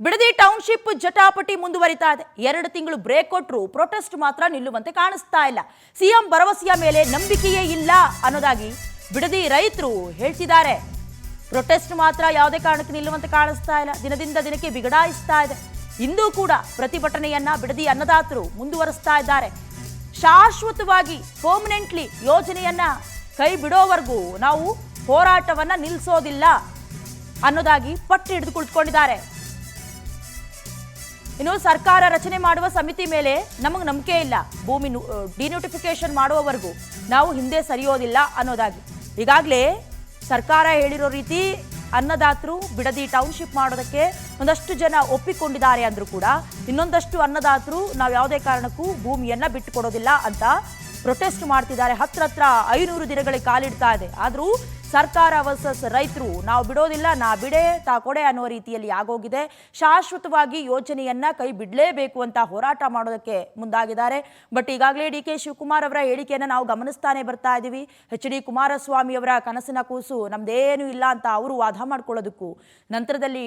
Bidadi township ಜಟಾಪಟಿ ಮುಂದುವರಿತಾ ಇದೆ. 2 ತಿಂಗಳು ಬ್ರೇಕ್ ಕೊಟ್ಟರು ಪ್ರೊಟೆಸ್ಟ್ ಮಾತ್ರ ನಿಲ್ಲುವಂತೆ ಕಾಣಿಸ್ತಾ ಇಲ್ಲ. ಸಿಎಂ ಭರವಸೆಯ ಮೇಲೆ ನಂಬಿಕೆಯೇ ಇಲ್ಲ ಅನ್ನೋದಾಗಿ ಬಿಡದಿ ರೈತರು ಹೇಳ್ತಿದ್ದಾರೆ. ಪ್ರೊಟೆಸ್ಟ್ ಮಾತ್ರ ಯಾವುದೇ ಕಾರಣಕ್ಕೆ ನಿಲ್ಲುವಂತೆ ಕಾಣಿಸ್ತಾ ಇಲ್ಲ. ದಿನದಿಂದ ದಿನಕ್ಕೆ ಬಿಗಡಾಯಿಸ್ತಾ ಇದೆ. ಇಂದು ಕೂಡ ಪ್ರತಿಭಟನೆಯನ್ನ ಬಿಡದಿ ಅನ್ನದಾತರು ಮುಂದುವರಿಸ್ತಾ ಇದ್ದಾರೆ. ಶಾಶ್ವತವಾಗಿ ಪರ್ಮನೆಂಟ್ಲಿ ಯೋಜನೆಯನ್ನ ಕೈ ಬಿಡೋವರೆಗೂ ನಾವು ಹೋರಾಟವನ್ನ ನಿಲ್ಲಿಸೋದಿಲ್ಲ ಅನ್ನೋದಾಗಿ ಪಟ್ಟು ಹಿಡಿದು ಕುಳಿತುಕೊಂಡಿದ್ದಾರೆ. ಇನ್ನು ಸರ್ಕಾರ ರಚನೆ ಮಾಡುವ ಸಮಿತಿ ಮೇಲೆ ನಮಗೆ ನಂಬಿಕೆ ಇಲ್ಲ, ಭೂಮಿ ಡಿನೋಟಿಫಿಕೇಶನ್ ಮಾಡುವವರೆಗೂ ನಾವು ಹಿಂದೆ ಸರಿಯೋದಿಲ್ಲ ಅನ್ನೋದಾಗಿ ಈಗಾಗಲೇ ಸರ್ಕಾರ ಹೇಳಿರೋ ರೀತಿ ಅನ್ನದಾತರು ಬಿಡದಿ ಟೌನ್ಶಿಪ್ ಮಾಡೋದಕ್ಕೆ ಒಂದಷ್ಟು ಜನ ಒಪ್ಪಿಕೊಂಡಿದ್ದಾರೆ ಅಂದರೂ ಕೂಡ ಇನ್ನೊಂದಷ್ಟು ಅನ್ನದಾತರು ನಾವು ಯಾವುದೇ ಕಾರಣಕ್ಕೂ ಭೂಮಿಯನ್ನ ಬಿಟ್ಟು ಕೊಡೋದಿಲ್ಲ ಅಂತ ಪ್ರೊಟೆಸ್ಟ್ ಮಾಡ್ತಿದ್ದಾರೆ. ಹತ್ರ 500 ದಿನಗಳಿಗೆ ಕಾಲಿಡ್ತಾ ಇದೆ. ಆದರೂ ಸರ್ಕಾರ ವರ್ಸಸ್ ರೈತರು ನಾವು ಬಿಡೋದಿಲ್ಲ, ನಾ ಬಿಡೆ ತಾ ಕೊಡೆ ಅನ್ನೋ ರೀತಿಯಲ್ಲಿ ಆಗೋಗಿದೆ. ಶಾಶ್ವತವಾಗಿ ಯೋಜನೆಯನ್ನ ಕೈ ಬಿಡಲೇಬೇಕು ಅಂತ ಹೋರಾಟ ಮಾಡೋದಕ್ಕೆ ಮುಂದಾಗಿದ್ದಾರೆ. ಬಟ್ ಈಗಾಗಲೇ ಡಿ ಕೆ ಶಿವಕುಮಾರ್ ಅವರ ಹೇಳಿಕೆಯನ್ನು ನಾವು ಗಮನಿಸ್ತಾನೆ ಬರ್ತಾ ಇದ್ದೀವಿ. ಎಚ್ ಡಿ ಕುಮಾರಸ್ವಾಮಿ ಅವರ ಕನಸಿನ ಕೂಸು ನಮ್ದೇನು ಇಲ್ಲ ಅಂತ ಅವರು ವಾದ ಮಾಡ್ಕೊಳ್ಳೋದಕ್ಕೂ ನಂತರದಲ್ಲಿ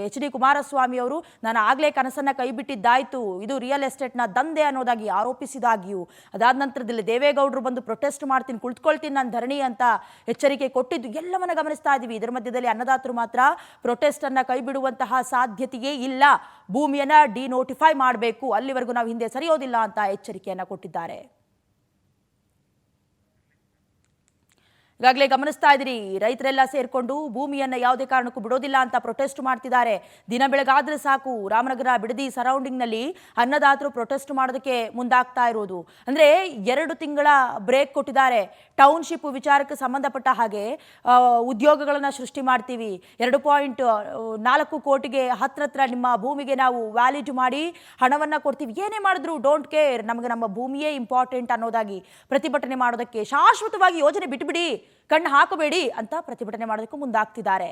ಎಚ್ ಡಿ ಕುಮಾರಸ್ವಾಮಿ ಅವರು ನಾನು ಆಗಲೇ ಕನಸನ್ನ ಕೈ ಬಿಟ್ಟಿದ್ದಾಯ್ತು, ಇದು ರಿಯಲ್ ಎಸ್ಟೇಟ್ನ ದಂಧೆ ಅನ್ನೋದಾಗಿ ಆರೋಪಿಸಿದಾಗಿಯೂ ಅದಾದ ನಂತರದಲ್ಲಿ ದೇವೇಗೌಡರು ಬಂದು ಪ್ರೊಟೆಸ್ಟ್ ಮಾಡ್ತೀನಿ, ಕುಳಿತುಕೊಳ್ತೀನಿ ನಾನು ಧರಣಿ ಅಂತ ಎಚ್ಚರಿಕೆ ಕೊಟ್ಟಿದ್ದು ಎಲ್ಲವನ್ನ ಗಮನಿಸ್ತಾ ಇದ್ದೀವಿ. ಇದರ ಮಧ್ಯದಲ್ಲಿ ಅನ್ನದಾತರು ಮಾತ್ರ ಪ್ರೊಟೆಸ್ಟ್ ಅನ್ನ ಕೈ ಬಿಡುವಂತಹ ಸಾಧ್ಯತೆಯೇ ಇಲ್ಲ, ಭೂಮಿಯನ್ನ ಡಿನೋಟಿಫೈ ಮಾಡಬೇಕು, ಅಲ್ಲಿವರೆಗೂ ನಾವು ಹಿಂದೆ ಸರಿಯೋದಿಲ್ಲ ಅಂತ ಎಚ್ಚರಿಕೆಯನ್ನ ಕೊಟ್ಟಿದ್ದಾರೆ. ಈಗಾಗಲೇ ಗಮನಿಸ್ತಾ ಇದ್ದೀರಿ, ರೈತರೆಲ್ಲ ಸೇರ್ಕೊಂಡು ಭೂಮಿಯನ್ನ ಯಾವುದೇ ಕಾರಣಕ್ಕೂ ಬಿಡೋದಿಲ್ಲ ಅಂತ ಪ್ರೊಟೆಸ್ಟ್ ಮಾಡ್ತಿದ್ದಾರೆ. ದಿನ ಬೆಳಗಾದ್ರೆ ಸಾಕು ರಾಮನಗರ ಬಿಡದಿ ಸರೌಂಡಿಂಗ್ನಲ್ಲಿ ಅನ್ನದಾತರು ಪ್ರೊಟೆಸ್ಟ್ ಮಾಡೋದಕ್ಕೆ ಮುಂದಾಗ್ತಾ ಇರೋದು. ಅಂದ್ರೆ 2 ತಿಂಗಳ ಬ್ರೇಕ್ ಕೊಟ್ಟಿದ್ದಾರೆ. ಟೌನ್ಶಿಪ್ ವಿಚಾರಕ್ಕೆ ಸಂಬಂಧಪಟ್ಟ ಹಾಗೆ ಉದ್ಯೋಗಗಳನ್ನ ಸೃಷ್ಟಿ ಮಾಡ್ತೀವಿ, 2.4 ಕೋಟಿಗೆ ಹತ್ರ ನಿಮ್ಮ ಭೂಮಿಗೆ ನಾವು ವ್ಯಾಲಿಡ್ ಮಾಡಿ ಹಣವನ್ನ ಕೊಡ್ತೀವಿ, ಏನೇ ಮಾಡಿದ್ರು ಡೋಂಟ್ ಕೇರ್, ನಮಗೆ ನಮ್ಮ ಭೂಮಿಯೇ ಇಂಪಾರ್ಟೆಂಟ್ ಅನ್ನೋದಾಗಿ ಪ್ರತಿಭಟನೆ ಮಾಡೋದಕ್ಕೆ, ಶಾಶ್ವತವಾಗಿ ಯೋಜನೆ ಬಿಟ್ಬಿಡಿ, ಕಣ್ಣು ಹಾಕಬೇಡಿ ಅಂತ ಪ್ರತಿಭಟನೆ ಮಾಡೋದಕ್ಕೂ ಮುಂದಾಗ್ತಿದ್ದಾರೆ.